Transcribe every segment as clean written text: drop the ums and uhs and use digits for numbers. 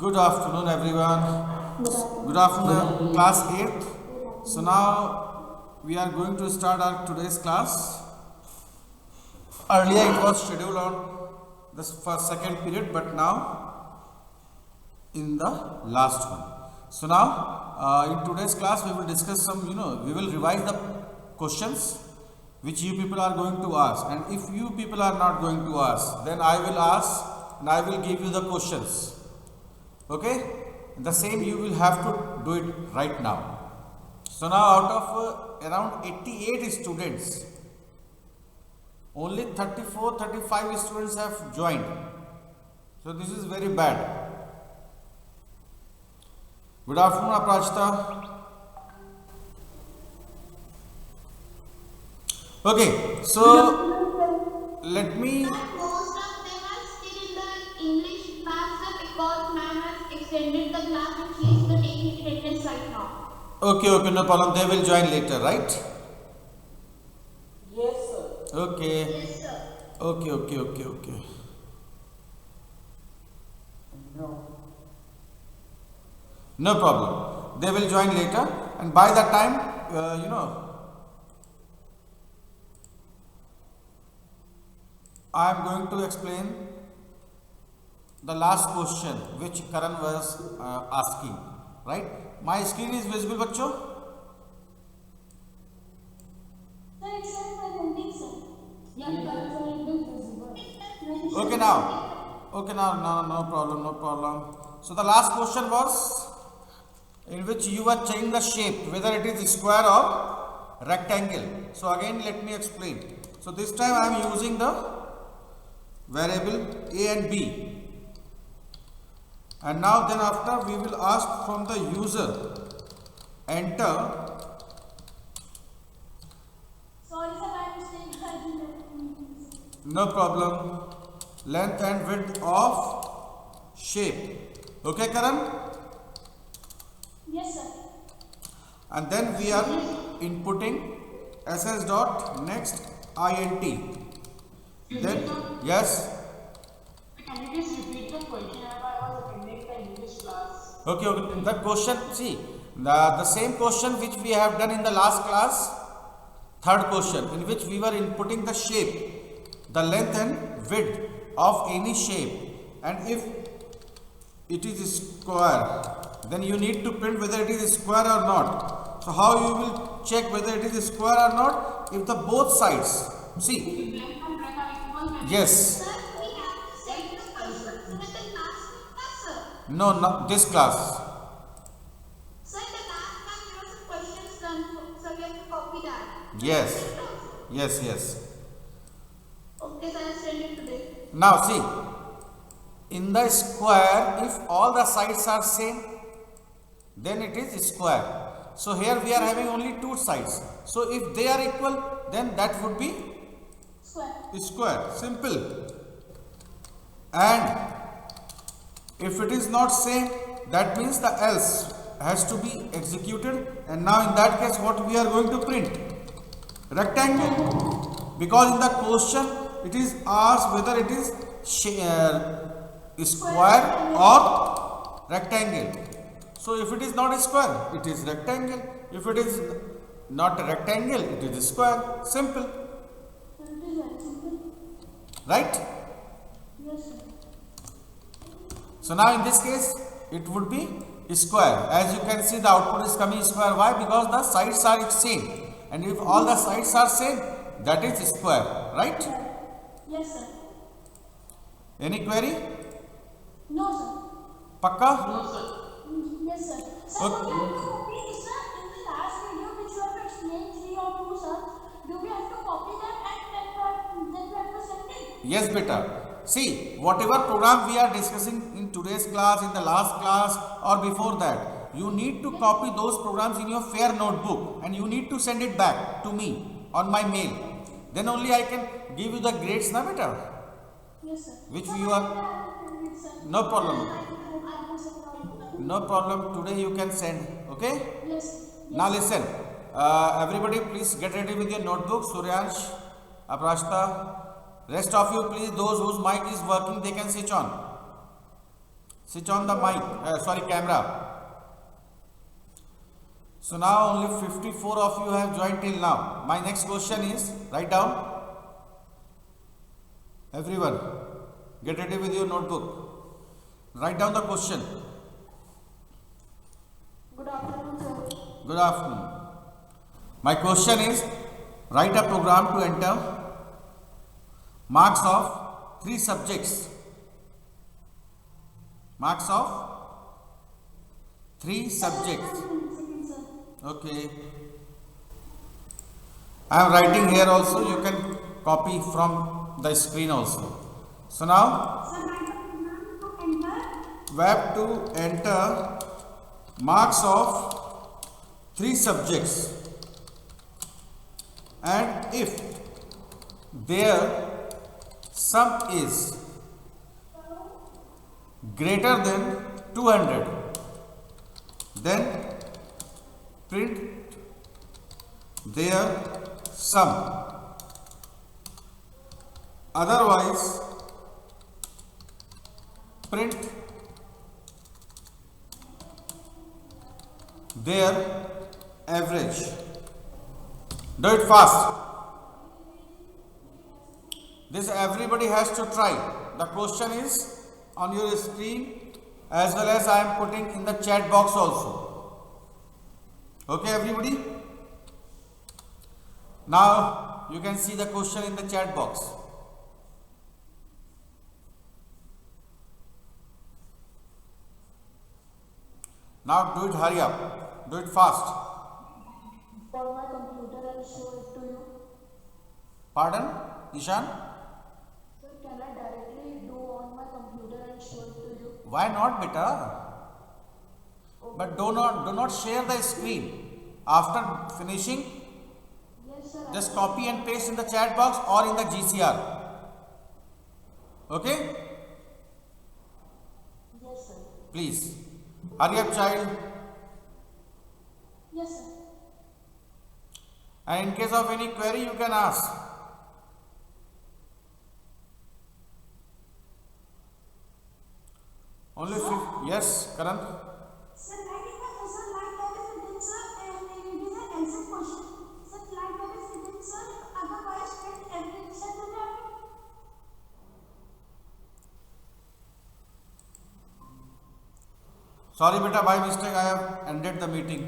Good afternoon, everyone. Good afternoon, class 8th. So now we are going to start our today's class. Earlier it was scheduled on the first second period, but now in the last one. So now in today's class we will discuss some, we will revise the questions which you people are going to ask, and if you people are not going to ask, then I will ask and I will give you the questions. Okay, the same you will have to do it right now. So now out of around 88 students, only 34-35 students have joined. So this is very bad. Good afternoon, Aprajita. Okay, so let me. Most of them are still in the English class because ma'am has extended the class and she is taking attendance right now. Okay, no problem. They will join later, right? Yes, sir. Okay. Yes, sir. Okay. No problem. They will join later, and by that time, I am going to explain the last question which Karan was asking. Right? My screen is visible, bachcho? Sir, it's presenting, sir. Okay now. No problem. So the last question was in which you were checking the shape, whether it is square or rectangle. So again let me explain. So this time I am using the variable a and b. And now then after we will ask from the user, enter. Sorry, sir, I mistake. No problem. Length and width of shape. Okay, Karan? Yes, sir. And then we are inputting ss dot next int. Then yes. Can you please repeat the question? I was attending the English class. Okay. The question, see, the same question which we have done in the last class, third question, in which we were inputting the shape, the length and width of any shape, and if it is square, then you need to print whether it is square or not. So how you will check whether it is square or not? If the both sides, see, yes, Sir, we have to set the questions with the last class, sir. no, not this class. Sir, the last class there was some questions done, so we have to copy that. Yes. Okay, sir, I'll send it today. Now see, in the square, if all the sides are same, then it is square. So here we are having only two sides. So if they are equal, then that would be square. Simple. And if it is not same, that means the else has to be executed. And now in that case, what we are going to print? Rectangle. Because in the question, it is asked whether it is square or rectangle. So if it is not a square, it is rectangle. If it is not a rectangle, it is square. Simple. Right? Yes, sir. So now in this case, it would be square. As you can see, the output is coming square. Why? Because the sides are same. And if all the sides are same, that is square. Right? Yes, sir. Any query? No, sir. Pakka? No, sir. Yes, sir. Sir, Okay. we have to copy this, sir. In the last video, which you have explained 3 or 2, sir, do we have to copy that and then we have to send it? Yes, beta. See, whatever program we are discussing in today's class, in the last class, or before that, you need to copy those programs in your fair notebook and you need to send it back to me on my mail. Then only I can give you the grades, na beta? Yes, sir. Which Sir, you are. sir. No problem. I will send it. No problem. Today you can send. Okay? Yes. Now listen. Everybody, please get ready with your notebook. Suryansh, Aprajita, Rest of you, please, those whose mic is working, they can switch on. Switch on the mic, sorry, camera. So now only 54 of you have joined till now. My next question is, write down. Everyone, get ready with your notebook. Write down the question. Good afternoon, sir. Good afternoon. My question is, write a program to enter marks of 3 subjects. Marks of 3 subjects. Okay. I am writing here also. You can copy from the screen also. So now, we have to enter marks of 3 subjects, and if their sum is greater than 200, then print their sum. Otherwise, print their average. Do it fast. This everybody has to try. The question is on your screen, as well as I am putting in the chat box also. Okay, everybody? Now you can see the question in the chat box. Now do it, hurry up. Do it fast. For my computer and show it to you. Pardon, Ishan? Sir, can I directly do on my computer and show it to you? Why not, beta? But do not share the screen. After finishing, Yes, sir. just copy and paste in the chat box or in the GCR. Okay? Yes, sir. Please. Hurry up, child. Yes, sir. And in case of any query, you can ask. Only yes, Karan. Sir, like if I sir, like that is written, sir, and it is an answer question. Sir, like that is written, sir, otherwise print every sir to that. Sorry, beta, by mistake I have ended the meeting.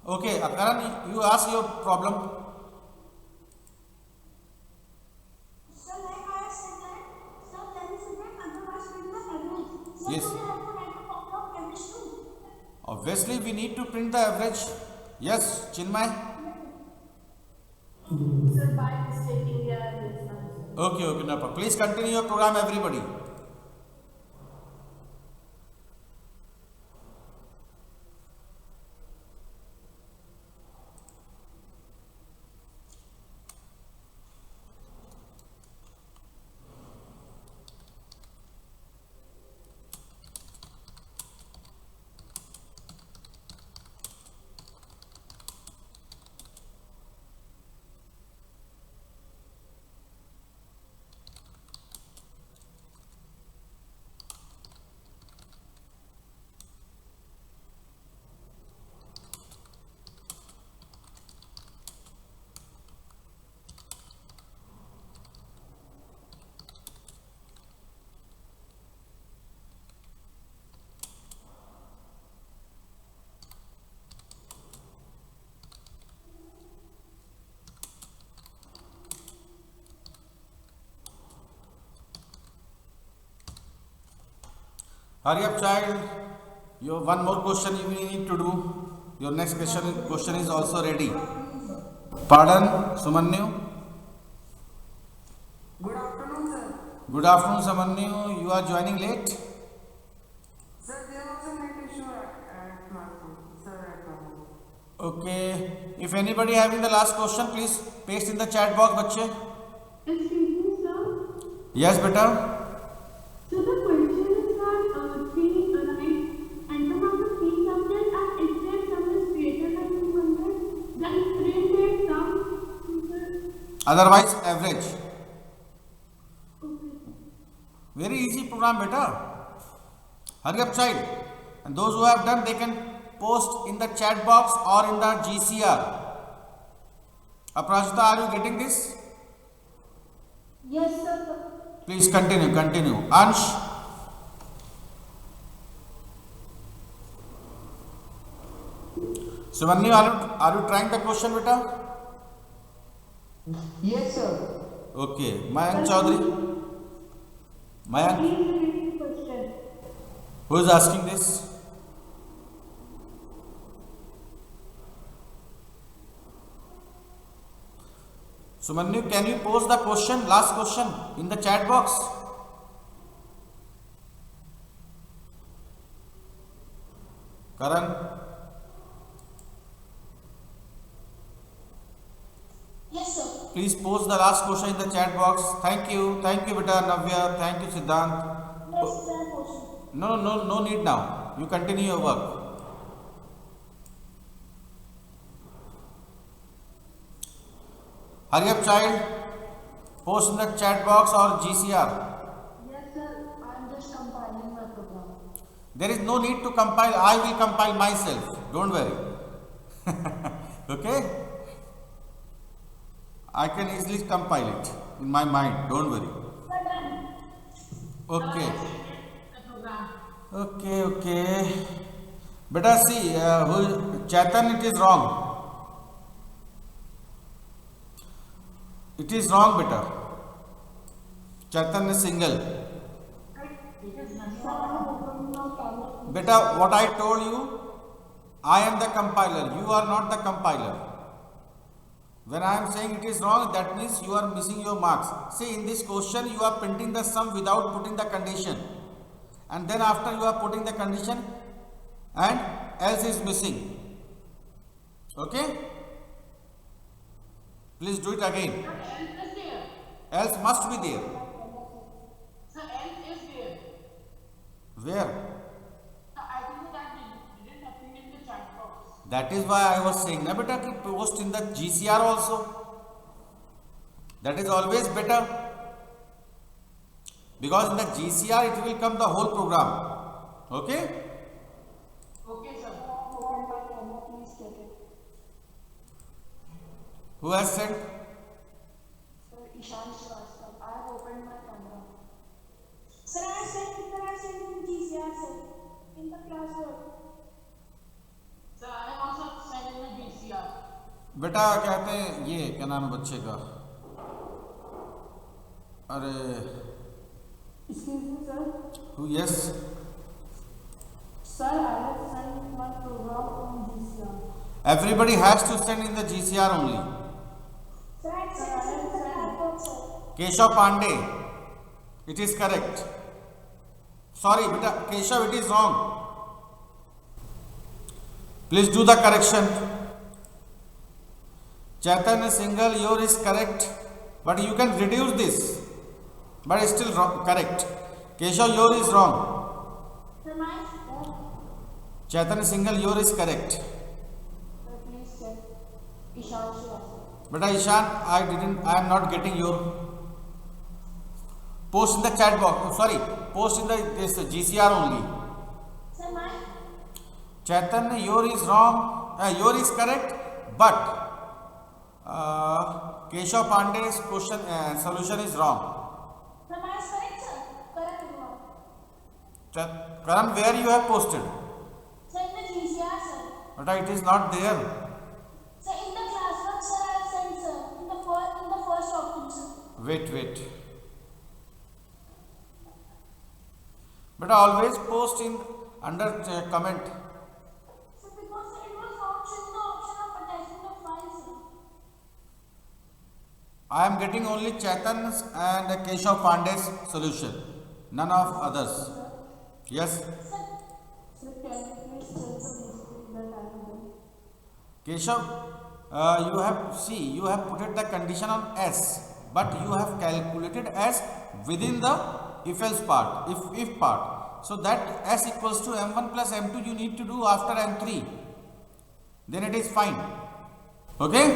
Okay, Karan, you ask your problem. Sir, like I have said that, sir, that is written, otherwise print the average. Sir, Yes. so we have to write a copy of average too. Obviously, we need to print the average. Yes, Chinmay. Sir, by mistaking the average. Okay, no problem. Please continue your program, everybody. Hurry up, child. Your one more question you need to do. Your next question is also ready. Pardon, Sumanyu. Good afternoon, sir. Good afternoon, Sumanyu. You are joining late. Sir, there was a net issue at classroom. Sir, at classroom. Okay. If anybody having the last question, please paste in the chat box, bache. Excuse me, sir. Yes, beta. So the question is that three, right? And among the three subjects, and if their sum is greater than 200, then print their sum. Otherwise, average. Okay. Very easy program, beta. Hurry up, child. And those who have done, they can post in the chat box or in the GCR. Aprajita, are you getting this? Yes, sir. Please continue. Ansh. Sumanyu, are you trying the question, beta? Yes, sir. Okay. Mayank Chaudhary. Mayank, Please repeat the question. who is asking this? Sumanyu, can you post the question, last question, in the chat box? Karan, Yes, sir. please post the last question in the chat box. Thank you, beta Navya. Thank you, Siddhant. Yes, sir. Question. No need now. You continue your work. Hurry up, child. Post in the chat box or GCR. Yes, sir. I'm just compiling my program. There is no need to compile. I will compile myself. Don't worry. Okay? I can easily compile it in my mind. Don't worry. Sir, done. Okay. The program. Okay. Beta, see, Chaitan, it is wrong. It is wrong, beta. Chaitan is single. Beta, what I told you, I am the compiler. You are not the compiler. When I am saying it is wrong, that means you are missing your marks. See, in this question, you are printing the sum without putting the condition. And then after you are putting the condition and else is missing. Okay? Please do it again. But else is there. Else must be there. Sir, else is there. Where? Sir, I think that didn't appear in the chat box. That is why I was saying, na beta, ki post in the GCR also. That is always better. Because in the GCR it will come the whole program. Okay? Okay, sir. Who has said? Sir, Ishan Srivastava. I have opened my camera. Sir, I sent in GCR, sir. In the classroom. Sir, I have also sent in the GCR. बेटा कहते हैं ये क्या नाम है बच्चे का? अरे Excuse me, sir. who? Yes. Sir, I have sent my program on GCR. Everybody has to send in the GCR only. Sir, I sent in the classroom, sir. Keshav Pandey. It is correct. Sorry, beta, Keshav, it is wrong. Please do the correction. Chaitanya single, your is correct. But you can reduce this. But it's still wrong, correct. Keshav, your is wrong. Sir, mine? Chaitanya single, your is correct. Sir, please check. Ishan Srivastava. Beta Ishan, I am not getting your. Post in the chat box. Sorry, post in the this GCR only. Sir, mine? Chaitanya, your is wrong. Your is correct, but Keshav Pandey's question solution is wrong. Sir, mine is correct, sir. Correct one. Karan, where you have posted? Sir, in the GCR, sir. But it is not there. Sir, in the classroom, sir, I have sent, sir. In the first option, sir. Wait. But always post in under comment. Sir, because it was not showing the option of attaching the file, sir. I am getting only Chaitan's and Keshav Pandey's solution. None of others. Yes. Sir, Sir, can you please check the mistake that I have done? Keshav, you have put the condition on S, but you have calculated S within the if-else part, if part. So that S equals to M1 plus M2 you need to do after M3. Then it is fine. Okay?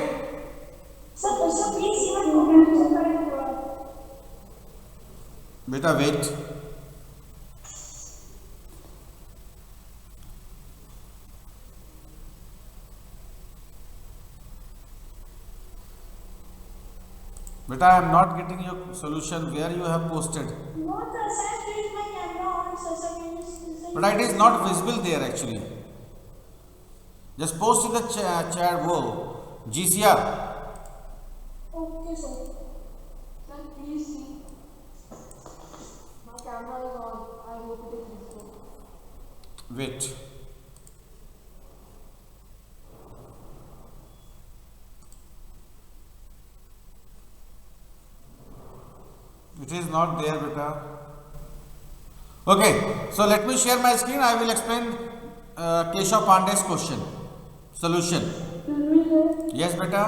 please even correct, sir. बेटा wait, बेटा I am not getting your solution where you have posted. No, sir. Sir, please my camera on, sir. Sir, can you see? But it is not visible there actually. Just post in the chat. Wo GCR. Okay, sir. Sir, please see. My camera is on. I hope it is visible. Wait. It is not there, beta. Okay, so let me share my screen. I will explain Keshav Pandey's question. Solution. Yes, beta.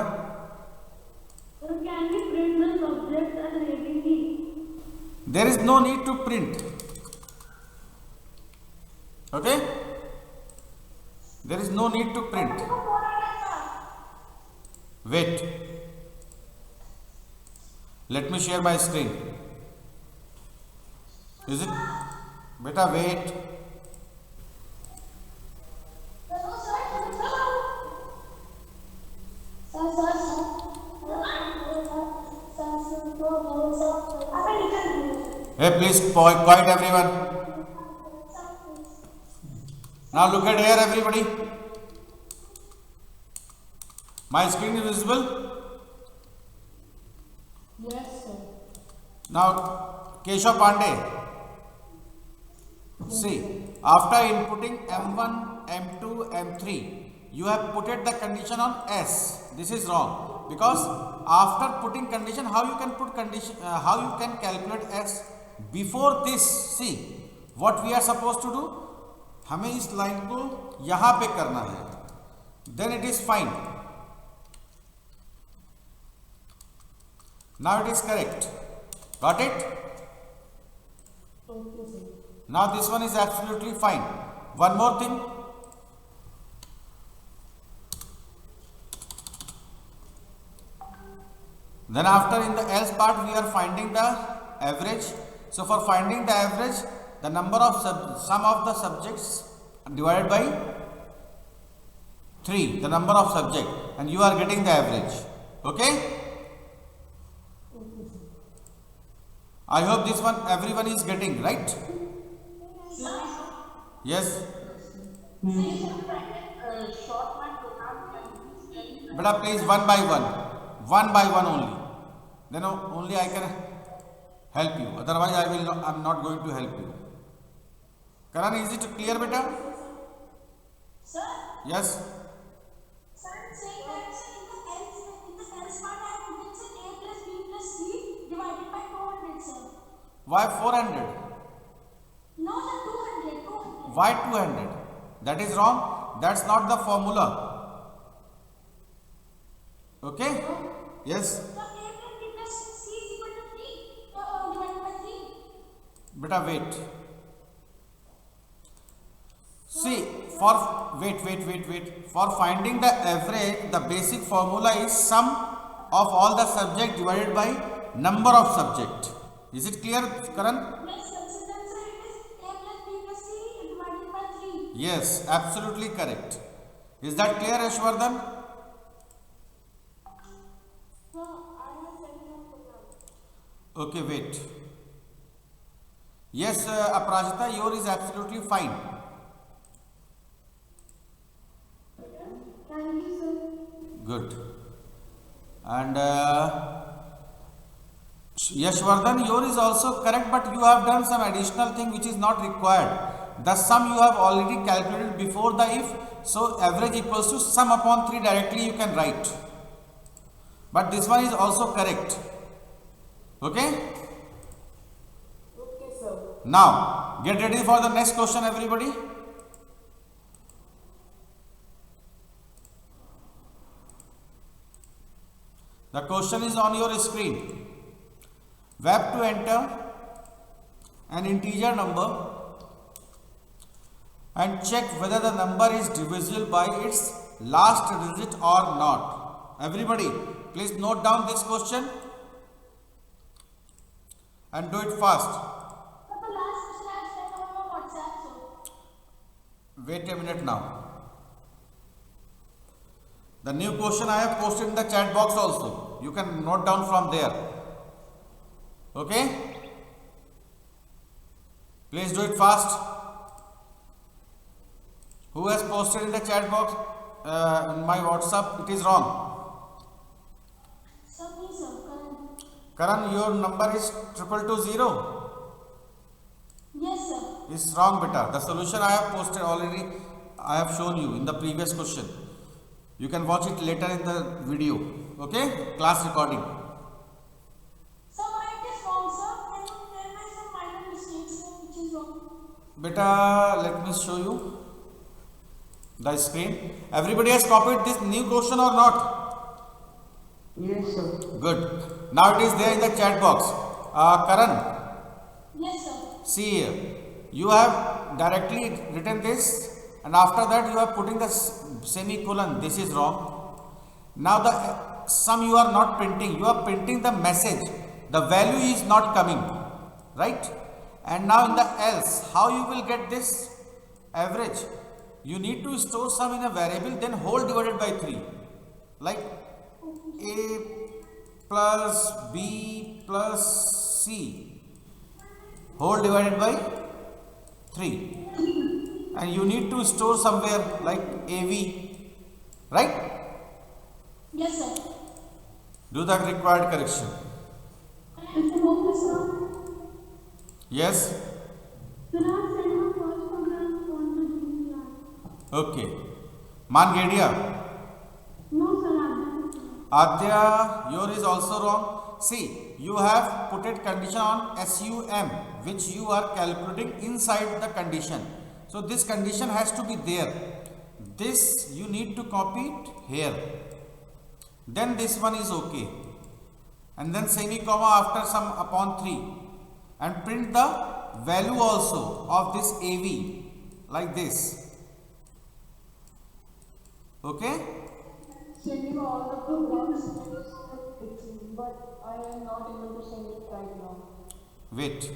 Sir, can we print the subject as reading key? There is no need to print. Okay? There is no need to print. Wait. Let me share my screen. Is it? Beta, wait. Hello, sir. Sir. Hey, please quiet everyone. Now look at here, everybody. My screen is visible. Yes, sir. Now, Keshav Pandey. See, after inputting M1, M2, M3, you have put the condition on S. This is wrong because after putting condition, how you can put condition? How you can calculate S? Before this, see what we are supposed to do. हमें इस line को यहाँ पे करना है. Then it is fine. Now it is correct. Got it? Okay, sir. Now this one is absolutely fine. One more thing. Then after in the else part we are finding the average. So for finding the average, the number of sum of the subjects divided by 3, the number of subject, and you are getting the average. Okay? I hope this one everyone is getting, right? Yes. Beta, please one by one only. Then only I can help you. Otherwise, I am not going to help you. Karan, is it clear, beta? Sir? Yes. Sir, I'm saying that sir, in the else part I have put sir a plus b plus c divided by 200, sir. Why 400? No, sir, 200. Why 200? That is wrong. That's not the formula. Okay? Yes. Sir, a plus b plus c is equal to 3 divided by 3. Beta, wait. See, for wait. For finding the average, the basic formula is sum of all the subject divided by number of subject. Is it clear, Karan? Yes, sir. So then, sir, it is a plus b plus c divided by 3. Yes, absolutely correct. Is that clear, Ashwardhan? Sir, I have sent you a program. Okay, wait. Yes, Aprajita, yours is absolutely fine. Thank you, sir. Good. And Yashwardhan, yours is also correct, but you have done some additional thing which is not required. The sum you have already calculated before the if, so average equals to sum upon 3 directly you can write. But this one is also correct. Okay? Okay, sir. Now, get ready for the next question, everybody. The question is on your screen. We have to enter an integer number and check whether the number is divisible by its last digit or not. Everybody, please note down this question. and do it fast. But the last question I sent on my WhatsApp, so. Wait a minute now. The new question I have posted in the chat box also. You can note down from there. Okay? Please do it fast. Who has posted in the chat box in my WhatsApp? It is wrong. Sir, please, sir. Karan, your number is 2220. Yes, sir. It's wrong, beta. The solution I have posted already. I have shown you in the previous question. You can watch it later in the video. Okay? Class recording. Sir, mine is wrong, sir. There were some minor mistakes which is wrong. Beta, let me show you the screen. Everybody has copied this new question or not? Yes, sir. Good. Now it is there in the chat box. Karan, Yes, sir. see here. You have directly written this, and after that you are putting the semicolon. This is wrong. Now the sum you are not printing. You are printing the message. The value is not coming, right? And now in the else, how you will get this average? You need to store sum in a variable, then whole divided by 3. Like A plus B plus C whole divided by 3. And you need to store somewhere like AV, right? Yes, sir. Do the required correction. If the hope is wrong, Yes? then I'll send my first program on the GCR. Okay. Mangedia. No, sir, I've done it. Adya, your is also wrong. See, you have put it condition on SUM, which you are calculating inside the condition. So this condition has to be there. This you need to copy it here. Then this one is okay. And then semi-comma after sum upon 3. And print the value also of this AV like this. Okay? Sending all the programs, but I am not able to send it right now. Wait.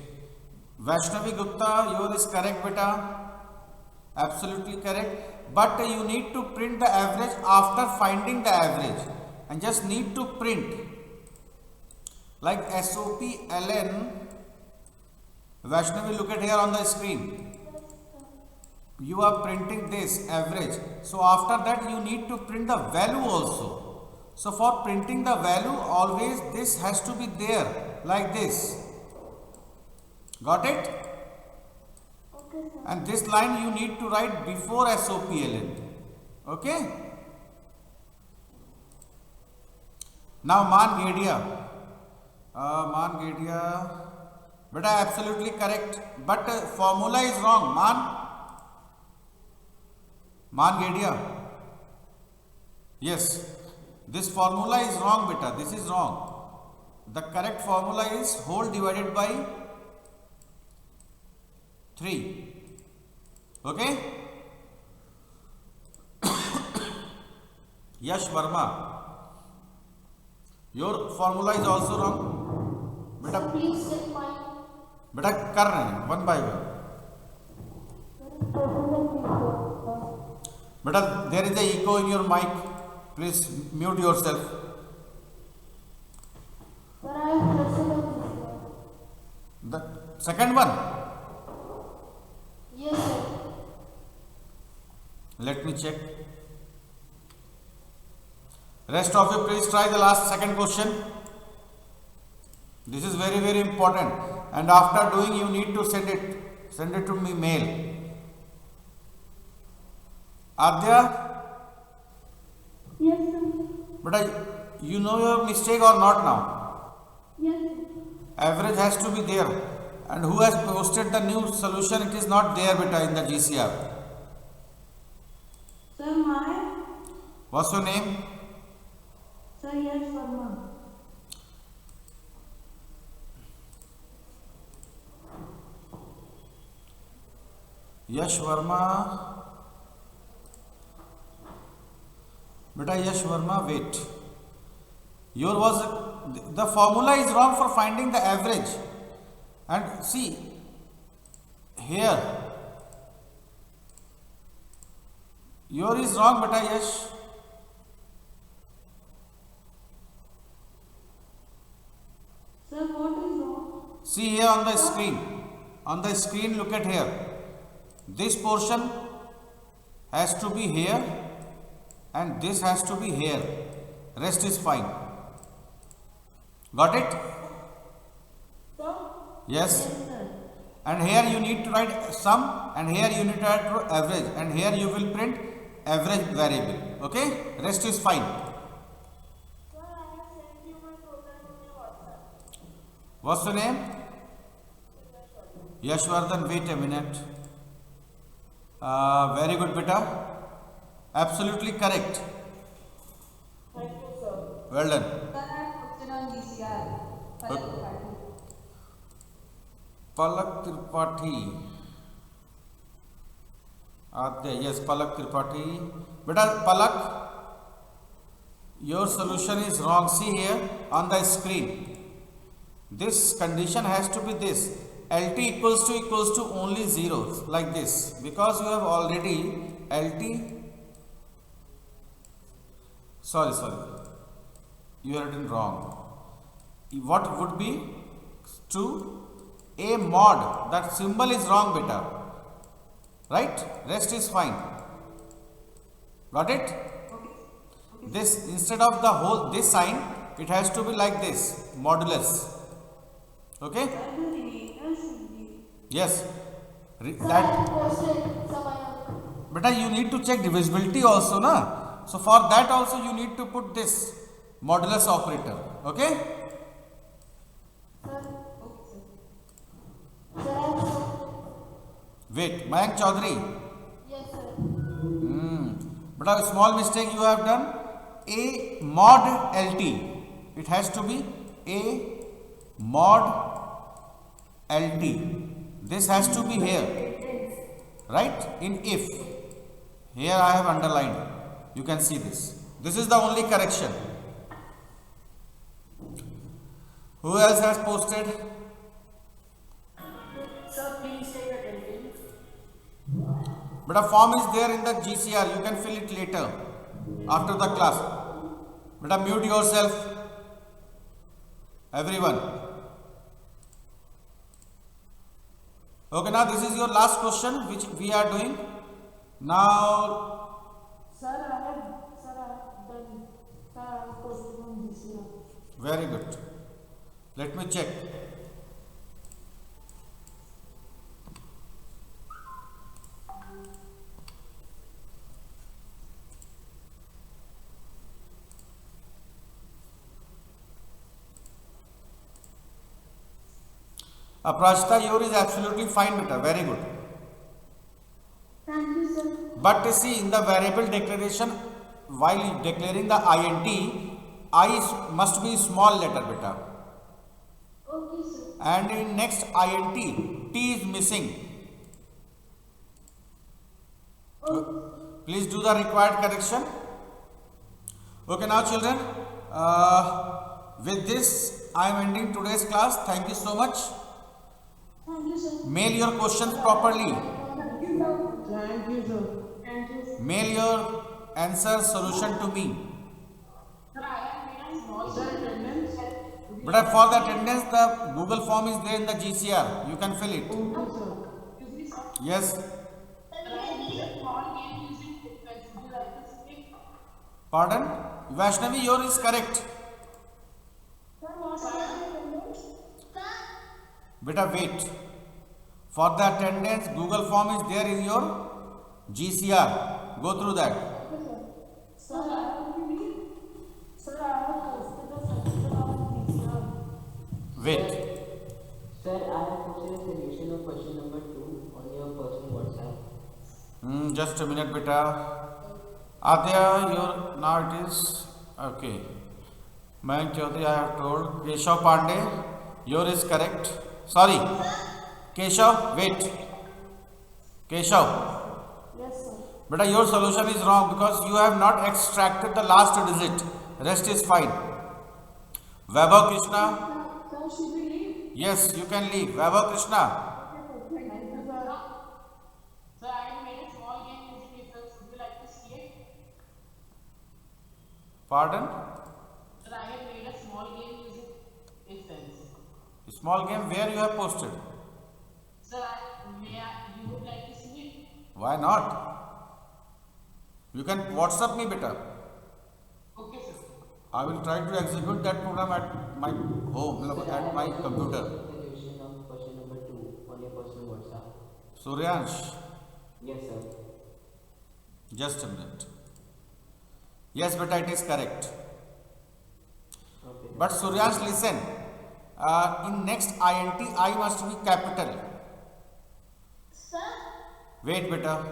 Vaishnavi Gupta, yours is correct, beta. Absolutely correct. But you need to print the average after finding the average. And just need to print. Like SOP ln. Vaishnavi, look at here on the screen. You are printing this average. So after that you need to print the value also. So for printing the value, always this has to be there like this. Got it? Okay, sir. And this line you need to write before SOPLN. Okay? Now Mangedia. Mangedia. But absolutely correct. But formula is wrong. Mangedia. Yes. This formula is wrong, beta. This is wrong. The correct formula is whole divided by 3. Okay? Yash Verma. Your formula is also wrong. Beta, Please check mine. beta कर रहे हैं one by one. Beta, there is a echo in your mic. Please mute yourself. But I am pressing on this one. The second one. Yes, sir. Let me check. Rest of you, please try the last second question. This is very, very important. And after doing, you need to send it to me mail. Adya, Yes, sir. but you know your mistake or not now? Yes, sir. Average has to be there. And who has posted the new solution? It is not there, beta, in the GCR. Sir, my. What's your name? Sir, yes, Verma. Yash Verma. Beta, Yash Verma, wait. Your was the formula is wrong for finding the average. And see here, your is wrong, beta. Yes. Sir, what is wrong? See here on the screen. On the screen, look at here. This portion has to be here and this has to be here. Rest is fine. Got it? Sir? Yes. Yes, sir. And here you need to write sum and here you need to write average and here you will print average variable. Okay? Rest is fine. Sir, I have sent you my program on your WhatsApp. What's your name? Yashwardhan, wait a minute. Very good, beta. Absolutely correct. Thank you, sir. Well done. Sir, I have question on GCR. Palak Tripathi. Yes, Palak Tripathi. Beta, Palak, your solution is wrong. See here on the screen. This condition has to be this. LT equals to only zeros like this, because you have already LT. Sorry, you are written wrong. What would be to a mod? That symbol is wrong, beta. Right? Rest is fine. Got it? This, instead of the whole this sign, it has to be like this, modulus. Okay? Yes. That, beta, you need to check divisibility also, na? So for that also you need to put this modulus operator. Okay? Wait, Mayank Chaudhary. Yes, sir. But a small mistake you have done. A mod LT. It has to be A mod LT. This has to be here. Right? In if. Here I have underlined. You can see this. This is the only correction. Who else has posted? Sir, please take attendance. But a form is there in the GCR. You can fill it later after the class. But mute yourself. Everyone. Okay, now this is your last question which we are doing. Now, Sir, I have done. Sir, I have posted on GCR. very good. Let me check. Aprajita, yours is absolutely fine, beta. Very good. Thank you, sir. But see, in the variable declaration, while declaring the int, I must be small letter, beta. Okay, sir. And in next int, t is missing. Please do the required correction. Okay, now children, with this I am ending today's class. Thank you so much. Thank you, sir. Mail your questions properly. Thank you, sir. Thank you, sir. Mail your answer solution to me. Sir, I have made a small Sir, attendance. But for the attendance, the Google form is there in the GCR. You can fill it. Okay, sir. Yes. Sir, I have made a small game using TikTok. Would you like to speak? Pardon? Vaishnavi, yours is correct. Sir, what is the attendance? Beta, wait. For the attendance, Google form is there in your GCR. Go through that. Sir, I have posted the solution on GCR. Wait. Sir, I have posted a solution of question number 2 on your personal WhatsApp. Just a minute, beta. Adya, your now it is okay. Mayank Chaudhary, I have told. Keshav Pandey, yours is correct. Sorry. Keshav, wait. Keshav. Yes, sir. Beta, your solution is wrong because you have not extracted the last digit. Rest is fine. Vaibhav Krishna. Sir, should we leave? Yes, you can leave. Vaibhav Krishna. Sir, I have made a small game using results. Would you like to see it? Pardon? Sir, I have made a small game using results. Small game where you have posted. Sir, you would like to see it? Why not? You can WhatsApp me better. Okay, sir. I will try to execute that program at my home, at my computer. Solution of question number 2 on your personal WhatsApp. Suryansh, Yes, sir. just a minute. Yes, beta, it is correct. Okay. But Suryansh, listen. In next INT, I must be capital. Sir, Wait, beta.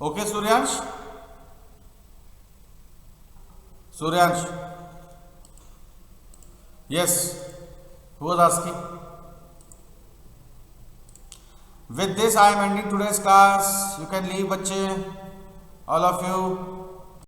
Okay, Suryansh? Suryansh? Yes. Who was asking? With this, I am ending today's class. You can leave, bache. All of you.